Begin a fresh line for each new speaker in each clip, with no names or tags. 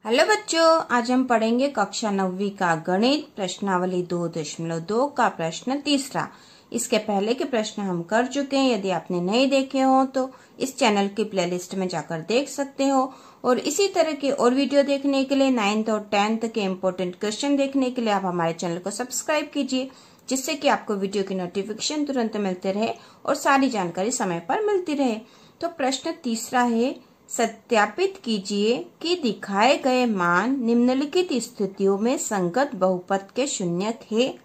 Hello बच्चों, आज हम पढ़ेंगे कक्षा 9वीं का गणित प्रश्नावली 2.2 का प्रश्न तीसरा। इसके पहले के प्रश्न हम कर चुके हैं। यदि आपने नहीं देखे हो तो इस चैनल की प्लेलिस्ट में जाकर देख सकते हो। और इसी तरह के और वीडियो देखने के लिए 9th और 10th के इम्पोर्टेंट क्वेश्चन देखने के लिए आप हमारे चैनल को सब्सक्राइब कीजिए, जिससे कि आपको वीडियो की नोटिफिकेशन तुरंत मिलते रहे और सारी जानकारी समय पर मिलती रहे। तो प्रश्न तीसरा है, सत्यापित कीजिए कि दिखाए गए मान निम्नलिखित स्थितियों में संगत बहुपद के शून्यक है।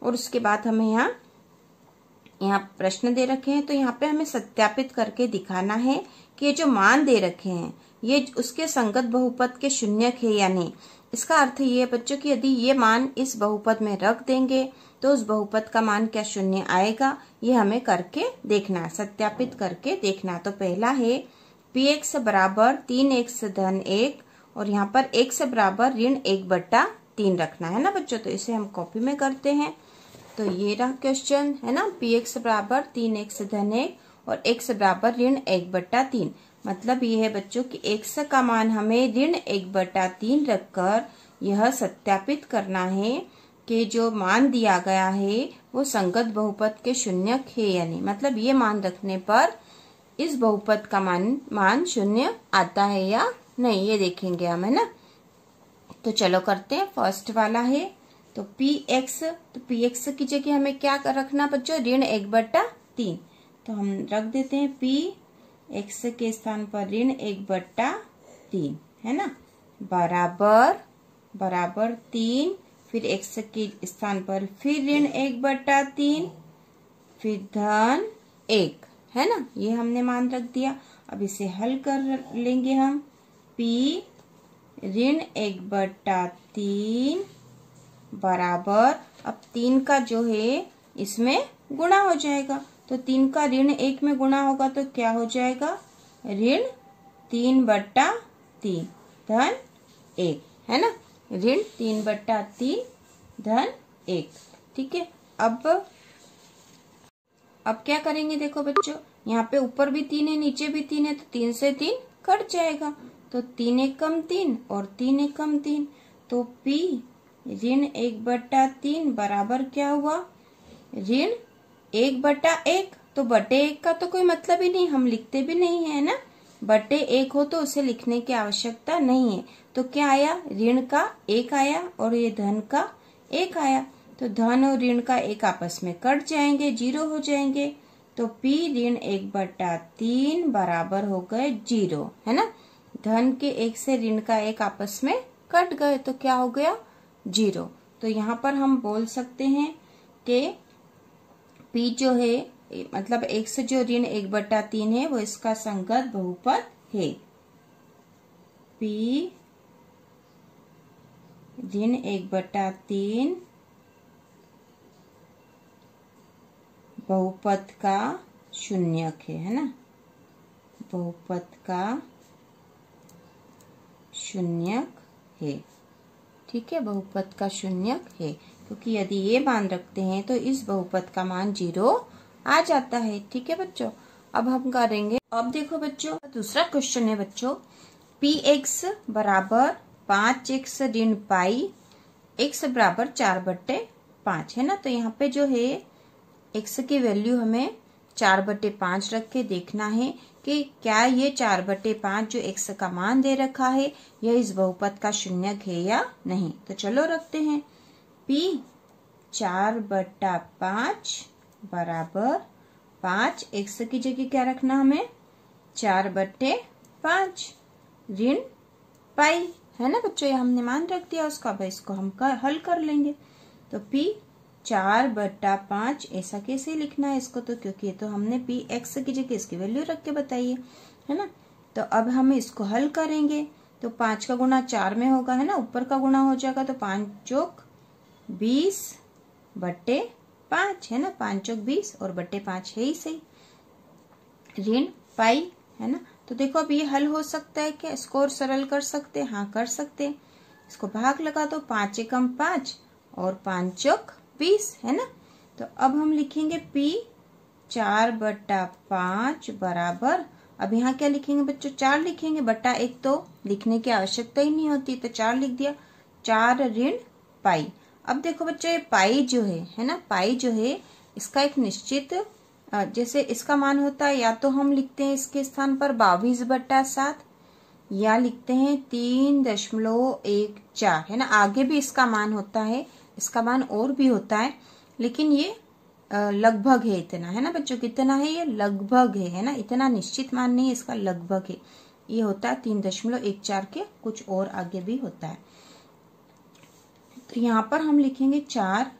और उसके बाद हमें यहाँ प्रश्न दे रखे हैं, तो यहाँ पे हमें सत्यापित करके दिखाना है कि ये जो मान दे रखे हैं ये उसके संगत बहुपद के शून्यक है या नहीं। इसका अर्थ ये है बच्चों कि यदि ये मान इस बहुपद में रख देंगे तो उस बहुपद का मान क्या शून्य आएगा, ये हमें करके देखना, सत्यापित करके देखना। तो पहला है px बराबर 3x धन 1 और यहाँ पर x बराबर ऋण 1/3 रखना है ना बच्चों। तो इसे हम कॉपी में करते हैं। तो ये रहा क्वेश्चन है ना, px बराबर 3x धन 1 और x बराबर ऋण 1/3। मतलब ये है बच्चों कि x का मान हमें ऋण 1/3 रखकर यह सत्यापित करना है कि जो मान दिया गया है वो संगत बहुपद के शून्यक है या नहीं। मतलब ये मान रखने पर इस बहुपद का मान शून्य आता है या नहीं, ये देखेंगे हम, है ना। तो चलो करते हैं। फर्स्ट वाला है तो px की जगह हमें क्या रखना बच्चों, ऋण 1/3। तो हम रख देते हैं px के स्थान पर ऋण 1/3 है ना, बराबर 3, फिर x के स्थान पर फिर ऋण 1/3, फिर धन 1 है ना। ये हमने मान रख दिया। अब इसे हल कर लेंगे हम। p ऋण 1/3 बराबर, अब 3 का जो है इसमें गुणा हो जाएगा। तो 3 का ऋण 1 में गुणा होगा तो क्या हो जाएगा, ऋण 3/3 धन 1 है ना, ऋण 3/3 धन 1। ठीक है। अब क्या करेंगे, देखो बच्चों, यहाँ पे ऊपर भी 3 है नीचे भी 3 है, तो 3 से 3 कट जाएगा। तो 3 एक कम 3 और 3 एक कम 3, तो p ऋण 1/3 बराबर क्या हुआ, ऋण 1/1। तो बटे 1 का तो कोई मतलब ही नहीं, हम लिखते भी नहीं है ना। बटे 1 हो तो उसे लिखने की आवश्यकता नहीं है। तो क्या आया, ऋण का 1 आया और ये धन का 1 आया। तो धन और ऋण का 1 आपस में कट जाएंगे, 0 हो जाएंगे। तो p ऋण 1/3 बराबर हो गए 0 है ना। धन के 1 से ऋण का 1 आपस में कट गए तो क्या हो गया, 0। तो यहाँ पर हम बोल सकते हैं कि p जो है मतलब x जो ऋण 1/3 है वो इसका संगत बहुपद है। p ऋण 1/3 बहुपद का शून्यक है ना, बहुपद का शून्यक है। ठीक है, बहुपद का शून्यक है, क्योंकि यदि ये मान रखते हैं तो इस बहुपद का मान 0 आ जाता है। ठीक है बच्चों। अब हम करेंगे, अब देखो बच्चों दूसरा क्वेश्चन है बच्चों, px बराबर 5x ऋण पाई, x बराबर 4/5 है ना। तो यहाँ पे जो है x की वैल्यू हमें 4/5 रख के देखना है कि क्या ये 4/5 जो x का मान दे रखा है यह इस बहुपद का शून्यक है या नहीं। तो चलो रखते हैं, p 4/5 बराबर 5, x की जगह क्या रखना हमें, 4/5 ऋण पाई है ना बच्चों। ये हमने मान रख दिया उसका। अब इसको हम हल कर लेंगे। तो p 4/5 ऐसा कैसे लिखना है इसको, तो क्योंकि ये तो हमने px की जगह इसकी वैल्यू रख के बताई है ना। तो अब हम इसको हल करेंगे। तो 5 का गुणा 4 में होगा है ना, ऊपर का गुणा हो जाएगा। तो 5 चौक 20/5 है ना, 5 चौक 20 और बटे 5 है ही सही, ऋण पाई है ना। तो देखो अब ये हल हो सकता है क्या, इसको और सरल कर सकते हैं, हाँ कर सकते हैं। इसको भाग लगा दो, 5 एकम 5 और 5 चौक 20 है ना। तो अब हम लिखेंगे p 4/5 बराबर अब यहाँ क्या लिखेंगे बच्चों, 4 लिखेंगे, बटा 1 तो लिखने की आवश्यकता ही नहीं होती, तो 4 लिख दिया, 4 ऋण पाई। अब देखो बच्चों ये पाई जो है ना, पाई जो है इसका एक निश्चित जैसे इसका मान होता है, या तो हम लिखते हैं इसके स्थान पर 22/7 या लिखते हैं 3.14 है ना। आगे भी इसका मान होता है, इसका मान और भी होता है, लेकिन ये लगभग है इतना, है ना बच्चों। कितना है ये, लगभग है ना, इतना निश्चित मान नहीं है इसका, लगभग है। ये होता है 3.14 के कुछ और आगे भी होता है। तो यहाँ पर हम लिखेंगे 4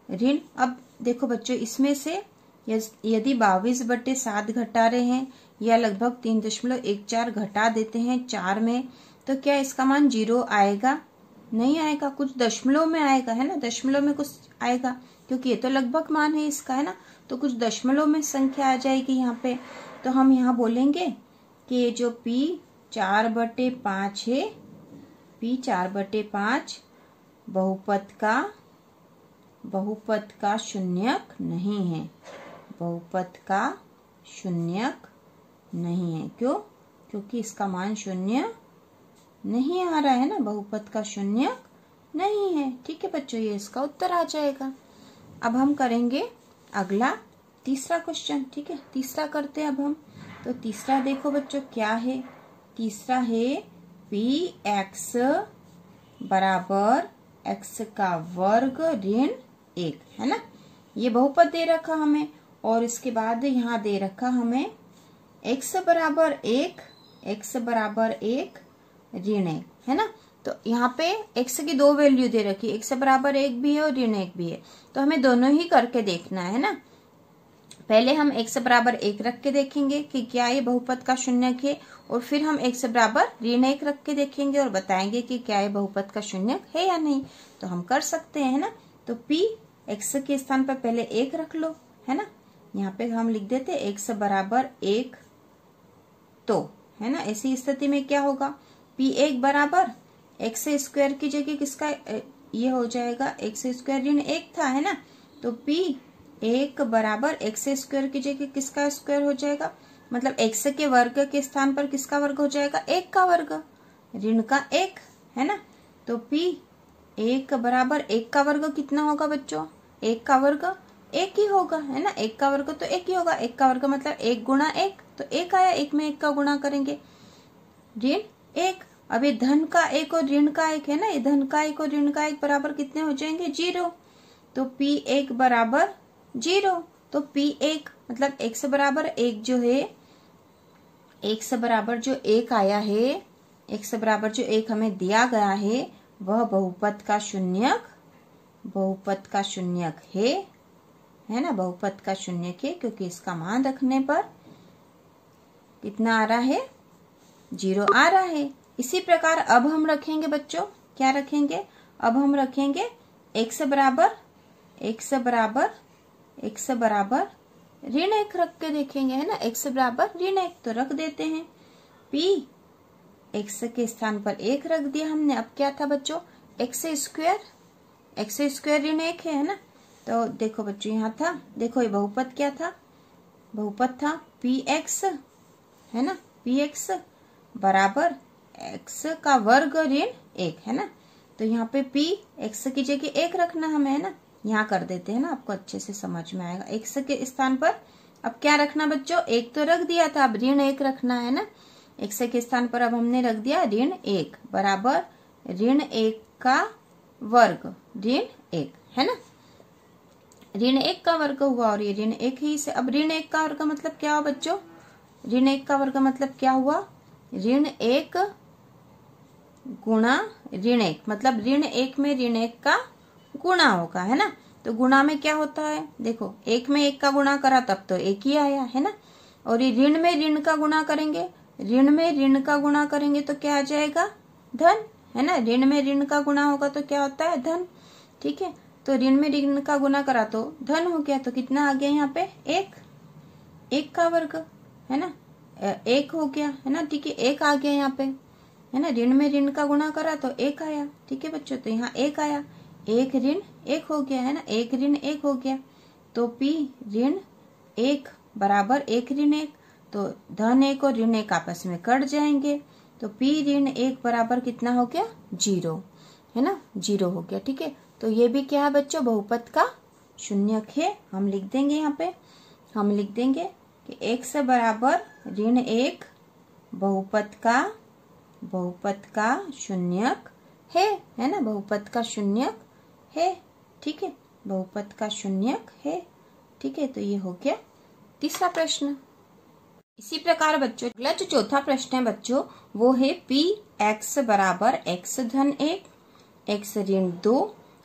ऋण। अब देखो बच्चों इसमें से यदि 22/7 घटा रहे हैं या लगभग 3.14 घटा देते हैं 4 में, तो क्या इसका मान 0 आएगा? नहीं आएगा, कुछ दशमलव में आएगा, है ना, दशमलव में कुछ आएगा, क्योंकि ये तो लगभग मान है इसका, है ना, तो कुछ दशमलव में संख्या आ जाएगी यहाँ पे। तो हम यहाँ बोलेंगे कि ये जो P 4/5 है, P 4/5 बहुपद का शून्यक नहीं है, बहुपद का शून्यक नहीं है। क्यों? क्योंकि इसका मान 0 नहीं आ रहा है ना, बहुपद का शून्यक नहीं है। ठीक है बच्चों, ये इसका उत्तर आ जाएगा। अब हम करेंगे अगला तीसरा क्वेश्चन। ठीक है, तीसरा करते हैं अब हम। तो तीसरा देखो बच्चों क्या है, तीसरा है px बराबर x का वर्ग ऋण 1, है ना। ये बहुपद दे रखा हमें, और इसके बाद यहाँ दे रखा हमें x बराबर 1 ऋण 1, है ना। तो यहाँ पे x की 2 वैल्यू दे रखी, x बराबर 1 भी है और ऋण 1 भी है, तो हमें दोनों ही करके देखना है ना। पहले हम x बराबर 1 रख के देखेंगे कि क्या ये बहुपद का शून्यक है, और फिर हम x बराबर ऋण 1 रख के देखेंगे और बताएंगे कि क्या ये बहुपद का शून्यक है या नहीं। तो हम कर सकते हैं ना। तो p x के स्थान पर पहले 1 रख लो, है ना। यहाँ पे हम लिख देते x बराबर 1, तो है ना, ऐसी स्थिति में क्या होगा, p1 बराबर x स्क्वायर की जगह किसका ये हो जाएगा, x स्क्वायर ऋण 1 था, है ना। तो p1 बराबर x स्क्वायर की जगह किसका स्क्वायर हो जाएगा, मतलब x के वर्ग के स्थान पर किसका वर्ग हो जाएगा, 1 का वर्ग, ऋण का 1, है ना। तो p1 बराबर 1 का वर्ग कितना होगा बच्चों, 1 का वर्ग 1 ही होगा, है ना। 1 का वर्ग तो 1 ही होगा, 1 का वर्ग मतलब 1 गुणा 1, तो 1 आया, 1 में 1 का गुणा करेंगे, ऋण 1। अब ये धन का 1 और ऋण का 1 है ना, ये धन का 1 और ऋण का 1 बराबर कितने हो जाएंगे, 0। तो p1 बराबर 0। तो p1 मतलब x बराबर 1 जो है, x बराबर जो 1 आया है, x बराबर जो 1 हमें दिया गया है, वह बहुपद का शून्यक है ना, बहुपद का शून्यक है, क्योंकि इसका मान रखने पर कितना आ रहा है, 0 आ रहा है। इसी प्रकार अब हम रखेंगे बच्चों, क्या रखेंगे, अब हम रखेंगे x बराबर ऋण 1 रख के देखेंगे, है ना। x बराबर ऋण 1 तो रख देते हैं, p x के स्थान पर 1 रख दिया हमने। अब क्या था बच्चों, x स्क्वायर ऋण 1 है ना। तो देखो बच्चों यहाँ था, देखो ये बहुपद क्या था, बहुपद था px, है ना, px बराबर x का वर्ग ऋण 1, है ना। तो यहाँ पे p x की जगह 1 रखना हमें, है ना। यहाँ कर देते हैं ना, आपको अच्छे से समझ में आएगा। x के स्थान पर अब क्या रखना बच्चों, 1 तो रख दिया था, अब ऋण 1 रखना है ना। x के स्थान पर अब हमने रख दिया ऋण 1 बराबर ऋण 1 का वर्ग ऋण 1, है ना। ऋण 1 का वर्ग हुआ और ये ऋण 1 ही से। अब ऋण 1 का वर्ग मतलब क्या हुआ बच्चों, ऋण 1 का वर्ग मतलब क्या हुआ, ऋण 1 गुणा ऋण 1, मतलब ऋण 1 में ऋण 1 का गुणा होगा, है ना। तो गुणा में क्या होता है, देखो 1 में 1 का गुणा करा तब तो 1 ही आया, है ना। और ये ऋण में ऋण का गुणा करेंगे, ऋण में ऋण का गुणा करेंगे तो क्या आ जाएगा, धन, है ना। ऋण में ऋण का गुणा होगा तो क्या होता है, धन। ठीक है, तो ऋण में ऋण का गुणा करा तो धन हो गया, तो कितना आ गया यहाँ पे, 1 का वर्ग, है ना, 1 हो गया, है ना। ठीक है, 1 आ गया यहाँ पे, है ना। ऋण में ऋण का गुणा करा तो 1 आया। ठीक है बच्चों, तो यहाँ 1 आया, 1 ऋण 1 हो गया, है ना, 1 ऋण 1 हो गया। तो p ऋण 1 बराबर 1 ऋण 1। तो धन 1 और ऋण 1 आपस में कट जाएंगे, तो p ऋण 1 बराबर कितना हो गया 0, है ना, 0 हो गया। ठीक है, तो ये भी क्या है बच्चों, बहुपद का शून्यक है। हम लिख देंगे यहाँ पे, हम लिख देंगे कि x बराबर ऋण 1 बहुपद का शून्यक है ना, बहुपद का शून्यक है। ठीक है, बहुपद का शून्यक है। ठीक है, तो ये हो गया तीसरा प्रश्न। इसी प्रकार बच्चों अगला जो चौथा प्रश्न है बच्चों, वो है p x बराबर x धन 1 x ऋण 2,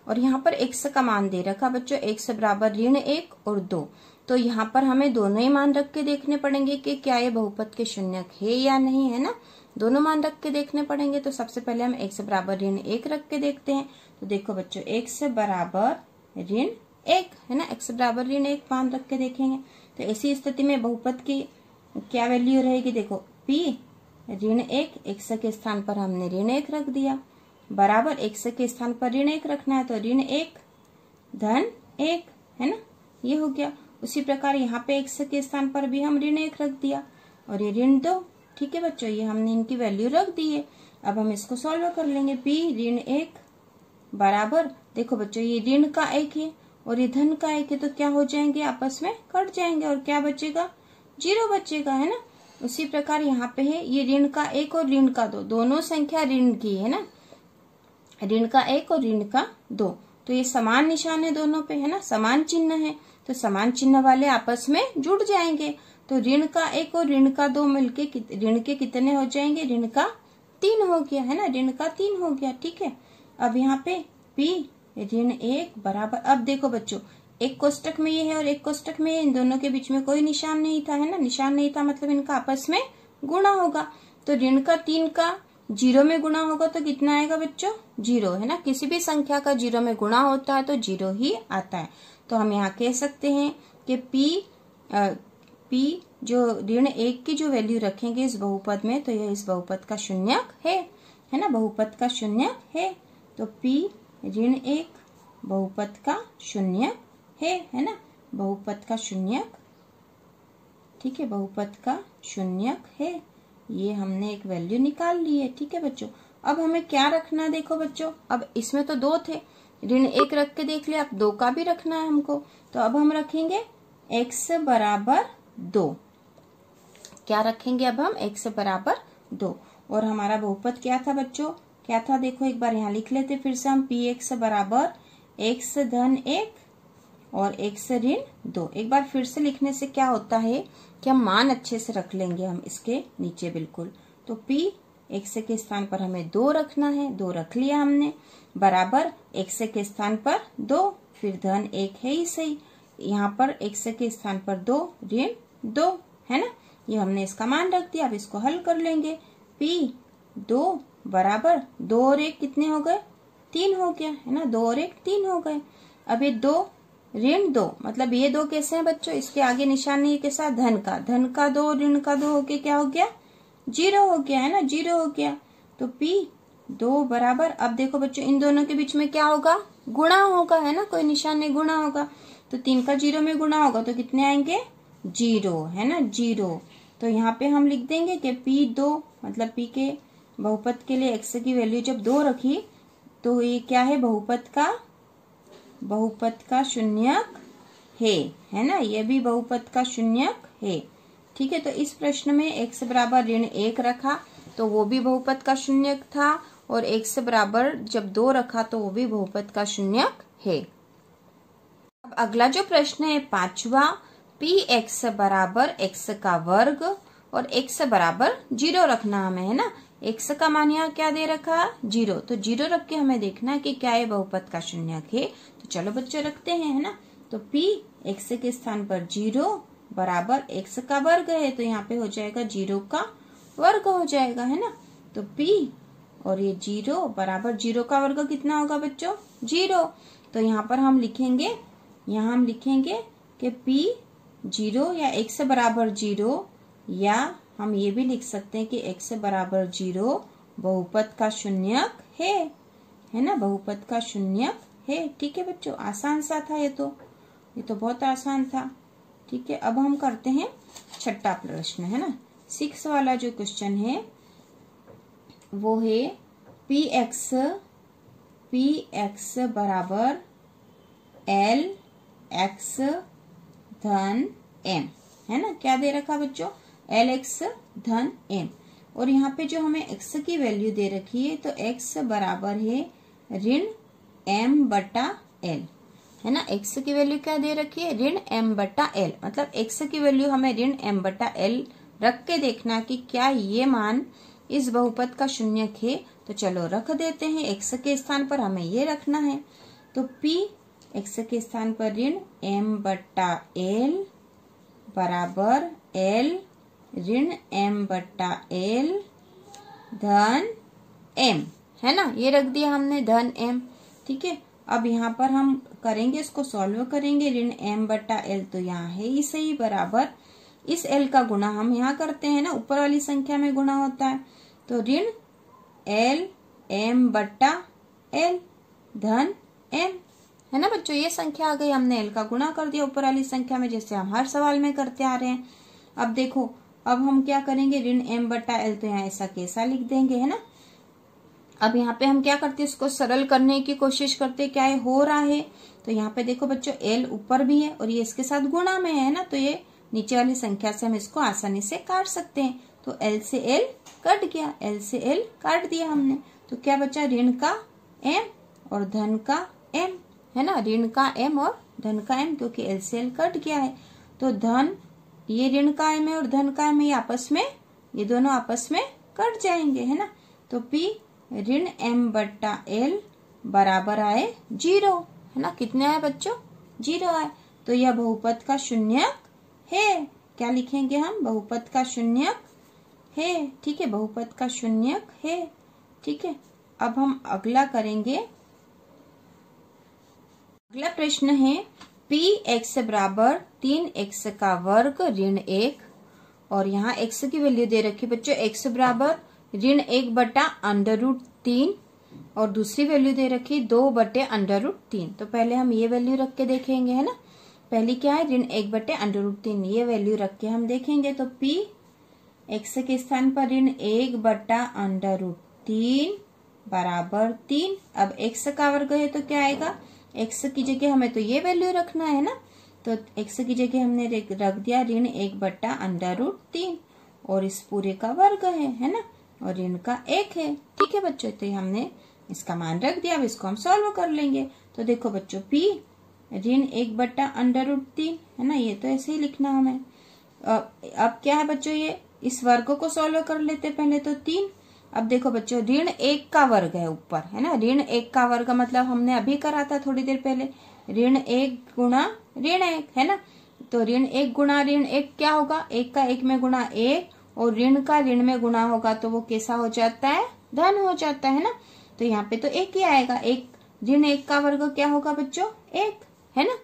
और यहाँ पर x का मान दे रखा बच्चों, x बराबर ऋण 1 और 2। तो यहाँ पर हमें दोनों ही मान रख के देखने पड़ेंगे कि क्या ये बहुपद के शून्यक है या नहीं, है ना, दोनों मान रख के देखने पड़ेंगे। तो सबसे पहले हम x बराबर ऋण 1 रख के देखते हैं। तो देखो बच्चों x बराबर ऋण 1 है ना, x बराबर ऋण 1 मान रख के देखेंगे। तो ऐसी स्थिति में बहुपद की क्या वैल्यू रहेगी, देखो p ऋण 1, x के स्थान पर हमने ऋण 1 रख दिया, बराबर x के स्थान पर ऋण 1 रखना है, तो ऋण 1 धन 1 है ना, ये हो गया। उसी प्रकार यहाँ पे x के स्थान पर भी हम ऋण 1 रख दिया, और ये ऋण 2। ठीक है बच्चों, ये हमने इनकी वैल्यू रख दी है। अब हम इसको सॉल्व कर लेंगे। p ऋण 1 बराबर, देखो बच्चों ये ऋण का 1 है और ये धन का 1 है, तो क्या हो जाएंगे, आपस में कट जाएंगे, और क्या बचेगा, 0 बचेगा, है ना। उसी प्रकार यहाँ पे है ये ऋण का 1 और ऋण का 2, दोनों संख्या ऋण की है ना, ऋण का 1 और ऋण का 2, तो ये समान निशान है दोनों पे, है ना, समान चिन्ह है, तो समान चिन्ह वाले आपस में जुड़ जाएंगे। तो ऋण का 1 और ऋण का 2 मिलके ऋण के कितने हो जाएंगे, ऋण का 3 हो गया, है ना, ऋण का 3 हो गया। ठीक है, अब यहाँ पे p ऋण 1 बराबर, अब देखो बच्चों एक कोष्टक में ये है और एक कोष्टक में, इन दोनों के बीच में कोई निशान नहीं था, है ना, निशान नहीं था मतलब इनका आपस में गुणा होगा। तो ऋण का 3 का 0 में गुणा होगा तो कितना आएगा बच्चों, 0, है ना, किसी भी संख्या का 0 में गुणा होता है तो 0 ही आता है। तो हम यहाँ कह सकते हैं कि p जो ऋण 1 की जो वैल्यू रखेंगे इस बहुपद में, तो यह इस बहुपद का शून्यक है ना, बहुपद का शून्यक है। तो p ऋण 1 बहुपद का शून्यक है ना, बहुपद का शून्यक। ठीक है, बहुपद का शून्यक है, ये हमने एक वैल्यू निकाल ली है। ठीक है बच्चों, अब हमें क्या रखना है, देखो बच्चों अब इसमें तो 2 थे, ऋण 1 रख के देख लिया, अब 2 का भी रखना है हमको। तो अब हम रखेंगे x बराबर 2, क्या रखेंगे अब हम, x बराबर 2, और हमारा बहुपद क्या था बच्चों, क्या था, देखो एक बार यहाँ लिख लेते फिर से हम, px बराबर x धन 1 और x ऋण 2। एक बार फिर से लिखने से क्या होता है कि हम मान अच्छे से रख लेंगे हम इसके नीचे बिल्कुल। तो p x के स्थान पर हमें 2 रखना है, 2 रख लिया हमने, बराबर x के स्थान पर 2, फिर धन 1 है ही सही, यहाँ पर x के स्थान पर 2 ऋण 2, है ना, ये हमने इसका मान रख दिया। अब इसको हल कर लेंगे, p 2 बराबर 2 और 1 कितने हो गए, 3 हो गया, है ना, 2 और 1 3 हो गए। अब ये 2 ऋण 2, मतलब ये 2 कैसे हैं बच्चों, इसके आगे निशान नहीं के साथ धन का 2 ऋण का 2 होके क्या हो गया, 0 हो गया, है ना, 0 हो गया। तो p 2 बराबर, अब देखो बच्चों इन दोनों के बीच में क्या होगा, गुणा होगा, है ना, कोई निशान नहीं, गुणा होगा। तो 3 का 0 में गुणा होगा तो कितने आएंगे, 0, है ना, 0। तो यहाँ पे हम लिख देंगे कि p 2, मतलब p के बहुपद के लिए x की वैल्यू जब 2 रखी तो ये क्या है, बहुपद का शून्यक है ना, ये भी बहुपद का शून्यक है। ठीक है, तो इस प्रश्न में x बराबर ऋण 1 रखा तो वो भी बहुपद का शून्यक था, और x बराबर जब 2 रखा तो वो भी बहुपद का शून्यक है। अब अगला जो प्रश्न है 5वां, px बराबर x का वर्ग और x बराबर 0 रखना हमें, है ना, x का मान यहाँ क्या दे रखा, 0, तो 0 रख के हमें देखना है कि क्या ये बहुपद का शून्यक है। तो चलो बच्चों रखते हैं, है ना, तो p x के स्थान पर 0 बराबर x का वर्ग है, तो यहाँ पे हो जाएगा 0 का वर्ग हो जाएगा, है ना। तो p और ये 0 बराबर 0 का वर्ग कितना होगा बच्चों, 0। तो यहाँ पर हम लिखेंगे, यहाँ हम लिखेंगे कि p 0 या x बराबर 0, या हम ये भी लिख सकते हैं कि x बराबर 0 बहुपद का शून्यक है ना, बहुपद का शून्यक है। ठीक है बच्चों, आसान सा था ये तो बहुत आसान था। ठीक है, अब हम करते हैं छठा प्रश्न, है ना। 6 वाला जो क्वेश्चन है वो है पी एक्स बराबर एल एक्स धन एम, है ना। क्या दे रखा बच्चों, एल एक्स धन एम, और यहाँ पे जो हमें एक्स की वैल्यू दे रखी है तो एक्स बराबर है ऋण एम बटा एल, है ना। एक्स की वैल्यू क्या दे रखी है, ऋण एम बटा एल, मतलब एक्स की वैल्यू हमें ऋण एम बटा एल रख के देखना कि क्या ये मान इस बहुपद का शून्यक है। तो चलो रख देते हैं, एक्स के स्थान पर हमें ये रखना है, तो p एक्स के स्थान पर ऋण एम बटा एल बराबर एल ऋण एम बटा एल धन एम, है ना। ये रख दिया हमने धन एम, ठीक है। अब यहाँ पर हम करेंगे, इसको सॉल्व करेंगे, ऋण एम बटा एल तो यहाँ है ही सही, बराबर इस एल का गुणा हम यहाँ करते हैं ना, ऊपर वाली संख्या में गुणा होता है, तो ऋण एल एम बटा एल धन एम, है ना बच्चों। ये संख्या आ गई, हमने एल का गुणा कर दिया ऊपर वाली संख्या में, जैसे हम हर सवाल में करते आ रहे हैं। अब देखो, अब हम क्या करेंगे, ऋण एम बटा एल तो यहाँ ऐसा कैसा लिख देंगे, है ना। अब यहाँ पे हम क्या करते हैं, इसको सरल करने की कोशिश करते हैं, क्या ये हो रहा है। तो यहाँ पे देखो बच्चों, एल ऊपर भी है और ये इसके साथ गुणा में है ना, तो ये नीचे वाली संख्या से हम इसको आसानी से काट सकते हैं। तो एल से एल कट गया, एल से एल काट दिया हमने, तो क्या बचा, ऋण का एम और धन का एम, है ना। ऋण का एम और धन का एम, क्योंकि एल से एल कट गया है, तो धन, ये ऋण का एम है और धन का एम है, आपस में, ये दोनों आपस में कट जाएंगे, है ना। तो p ऋण एम बट्टा एल बराबर आए 0, है ना। कितने आए बच्चों, 0 आए, तो यह बहुपद का शून्यक है। क्या लिखेंगे हम, बहुपद का शून्यक है, ठीक है, बहुपद का शून्यक है, ठीक है। अब हम अगला करेंगे, अगला प्रश्न है p x बराबर 3x का वर्ग ऋण 1, और यहाँ x की वैल्यू दे रखी बच्चों, x बराबर ऋण 1 बटा अंडर रूट 3, और दूसरी वैल्यू दे रखी 2 बटे अंडर रूट 3। तो पहले हम ये वैल्यू रख के देखेंगे, है ना। पहली क्या है, ऋण 1 बटे अंडर रूट 3, ये वैल्यू रख के हम देखेंगे। तो p x के स्थान पर ऋण 1 बटा अंडर रूट 3 बराबर 3। अब x का वर्ग है तो क्या आएगा, x की जगह हमें तो ये वैल्यू रखना है ना, तो x की जगह हमने रख दिया ऋण 1 बटा अंडर रूट 3, और इस पूरे का वर्ग है ना, और ऋण का 1 है, ठीक है बच्चों। तो हमने इसका मान रख दिया, अब इसको हम सॉल्व कर लेंगे। तो देखो बच्चों, p ऋण 1 बटा अंडर रूट 3, है ना, ये तो ऐसे ही लिखना हमें। अब क्या है बच्चों, ये इस वर्ग को सॉल्व कर लेते पहले, तो 3। अब देखो बच्चों, ऋण 1 का वर्ग है ऊपर, है ना, ऋण 1 का वर्ग मतलब हमने अभी करा था थोड़ी देर पहले, ऋण 1 गुणा ऋण 1, है ना। तो ऋण 1 गुणा ऋण 1 क्या होगा, 1 का 1 में गुणा 1, और ऋण का ऋण में गुणा होगा तो वो कैसा हो जाता है, धन हो जाता है ना। तो यहाँ पे तो 1 ही आएगा, 1 ऋण 1 का वर्ग क्या होगा बच्चों, 1, है ना।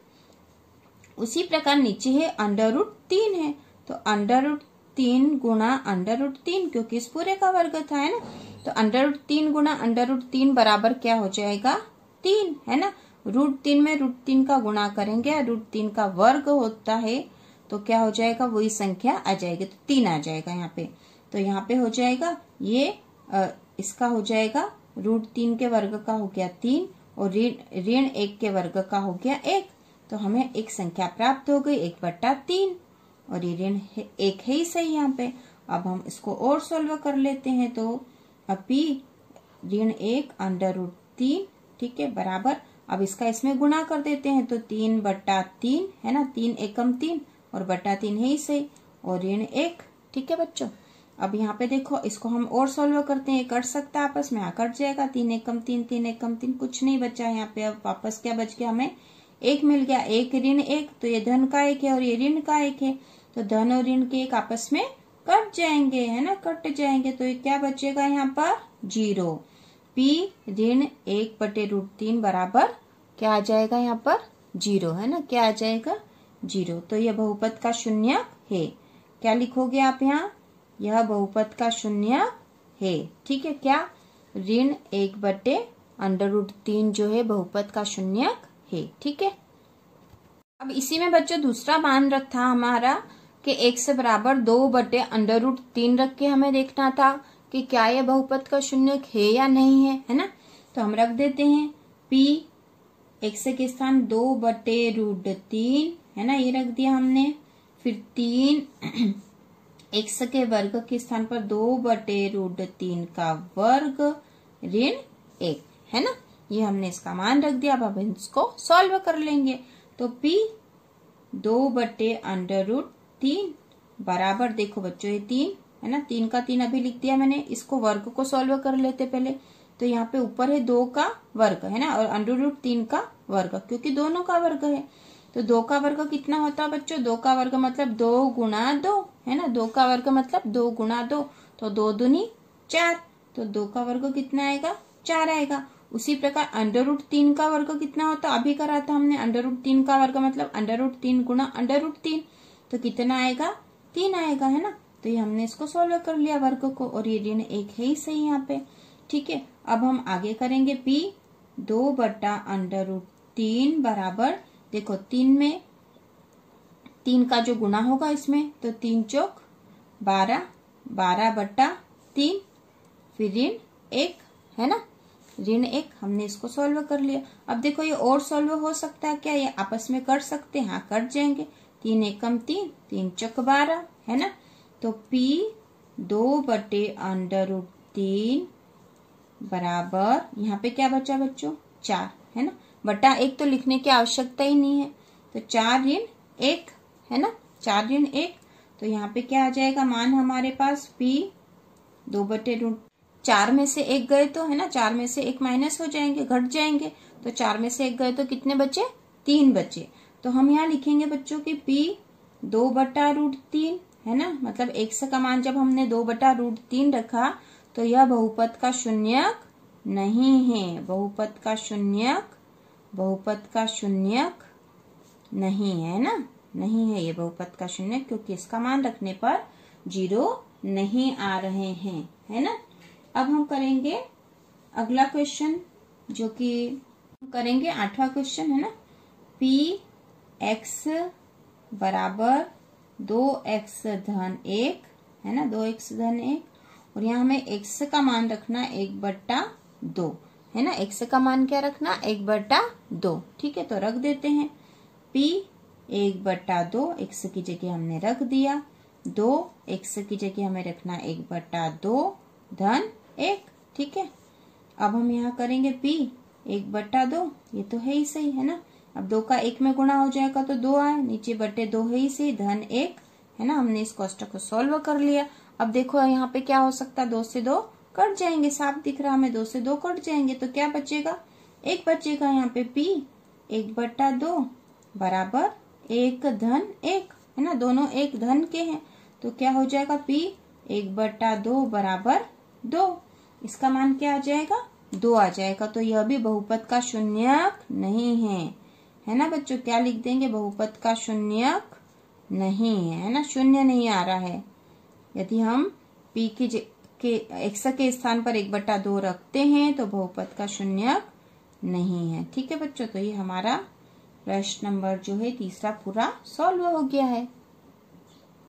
उसी प्रकार नीचे है अंडर रूट 3 है, तो अंडर रूट 3 गुणा अंडर रूट 3, क्योंकि इस पूरे का वर्ग था, है ना। तो अंडर रूट 3 गुणा अंडर रूट 3 बराबर क्या हो जाएगा, 3, है ना। रूट 3 में रूट 3 का गुणा करेंगे, रूट 3 का वर्ग होता है तो क्या हो जाएगा, वही संख्या आ जाएगी, तो 3 आ जाएगा यहाँ पे। तो यहाँ पे हो जाएगा ये इसका हो जाएगा रूट 3 के वर्ग का हो गया 3, और ऋण 1 के वर्ग का हो गया 1, तो हमें एक संख्या प्राप्त हो गई 1/3, और ये ऋण 1 है ही सही यहाँ पे। अब हम इसको और सोल्व कर लेते हैं, तो अब p ऋण 1 अंडर रूट 3, ठीक है, बराबर, अब इसका इसमें गुणा कर देते हैं, तो 3/3, है ना, 3 एकम 3 और बटा 3 है ही सही, और ऋण 1, ठीक है बच्चों। अब यहाँ पे देखो, इसको हम और सोल्व करते हैं, कट सकता है आपस में, कट जाएगा, 3 एकम 3, 3 एकम 3, कुछ नहीं बचा यहाँ पे। अब वापस क्या बच गया, हमें 1 मिल गया, 1 ऋण 1, तो ये धन का 1 है और ये ऋण का 1 है, तो धन और ऋण के 1 आपस में कट जाएंगे, है ना, कट जाएंगे, तो ये क्या बचेगा यहाँ पर, 0। p ऋण 1 बटे रूट 3 बराबर क्या आ जाएगा यहाँ पर, 0, है ना, क्या आ जाएगा, 0। तो यह बहुपद का शून्यक है। क्या लिखोगे आप यहाँ, यह बहुपद का शून्यक है, ठीक है। क्या, ऋण 1 बटे अंडर रूट 3 जो है बहुपद का शून्यक है, ठीक है। अब इसी में बच्चों दूसरा मान रख था हमारा कि x बराबर 2/√3 रख के हमें देखना था कि क्या यह बहुपद का शून्यक है या नहीं है ना। तो हम रख देते हैं p x के स्थान 2/√3 है ना, ये रख दिया हमने। फिर 3 x के वर्ग के स्थान पर 2/√3 का वर्ग ऋण 1 है ना, ये हमने इसका मान रख दिया। अब इसको सॉल्व कर लेंगे। तो p 2/√3 बराबर, देखो बच्चों ये 3 है ना, 3 का 3 अभी लिख दिया मैंने। इसको वर्ग को सॉल्व कर लेते पहले। तो यहाँ पे ऊपर है 2 का वर्ग है ना, और √3 का वर्ग, क्योंकि दोनों का वर्ग है। तो 2 का वर्ग कितना होता है बच्चों? 2 का वर्ग मतलब 2 गुणा 2 है ना, 2 का वर्ग मतलब 2 गुणा 2, तो 2 दूनी 4, तो 2 का वर्ग कितना आएगा? 4 आएगा। उसी प्रकार √3 का वर्ग कितना होता? अभी करा था हमने। √3 का वर्ग मतलब √3 गुणा √3, तो कितना आएगा? 3 आएगा है ना। तो ये हमने इसको सोल्व कर लिया वर्ग को, और ये ऋण 1 है ही सही यहाँ पे। ठीक है, अब हम आगे करेंगे p 2/√3 बराबर, देखो 3 में 3 का जो गुणा होगा इसमें, तो 3 चौक 12, 12/3, फिर ऋण 1 है ना, ऋण 1 हमने इसको सॉल्व कर लिया। अब देखो ये और सॉल्व हो सकता है क्या? ये आपस में कर सकते हैं? हाँ, कट जाएंगे। 3 एकम 3, 3 चौक 12 है ना। तो p 2/√3 बराबर, यहाँ पे क्या बचा बच्चों? 4 है ना, बटा 1 तो लिखने की आवश्यकता ही नहीं है। तो 4 ऋण 1 है ना, 4 ऋण 1, तो यहाँ पे क्या आ जाएगा मान हमारे पास? p 2/4 में से 1 गए तो है ना, 4 में से 1 माइनस हो जाएंगे, घट जाएंगे। तो 4 में से 1 गए तो कितने बचे? 3 बचे। तो हम यहाँ लिखेंगे बच्चों की p 2/√3 है ना, मतलब x का मान जब हमने 2/√3 रखा तो यह बहुपद का शून्यक नहीं है। बहुपद का शून्यक नहीं है ना, नहीं है ये बहुपद का शून्यक, क्योंकि इसका मान रखने पर 0 नहीं आ रहे हैं है ना। अब हम करेंगे अगला क्वेश्चन, जो कि करेंगे 8वां क्वेश्चन है ना। p x बराबर 2x धन 1 है ना, 2x धन 1, और यहाँ हमें x का मान रखना 1/2 है ना। x का मान क्या रखना? 1/2। ठीक है, तो रख देते हैं p 1/2, x की जगह हमने रख दिया 2, x की जगह हमें रखना 1/2 धन 1। ठीक है, अब हम यहाँ करेंगे p 1/2, ये तो है ही सही है ना। अब 2 का 1 में गुणा हो जाएगा तो 2 आए, नीचे बटे 2 है ही सही, धन 1 है ना। हमने इस कोष्टक को सॉल्व कर लिया। अब देखो यहाँ पे क्या हो सकता है? 2 से 2 कट जाएंगे, साफ दिख रहा हमें, 2 से 2 कट जाएंगे, तो क्या बचेगा? 1 बचेगा। यहाँ पे p 1/2 बराबर 1 धन 1 है ना, दोनों 1 धन के हैं, तो क्या हो जाएगा? p 1/2 बराबर 2, इसका मान क्या आ जाएगा? 2 आ जाएगा। तो यह भी बहुपद का शून्यक नहीं है ना बच्चों। क्या लिख देंगे? बहुपद का शून्यक नहीं है ना, शून्य नहीं आ रहा है। यदि हम p के x के स्थान पर 1/2 रखते हैं तो बहुपद का शून्यक नहीं है। ठीक है बच्चों, तो ये हमारा प्रश्न नंबर जो है 3 पूरा सॉल्व हो गया है।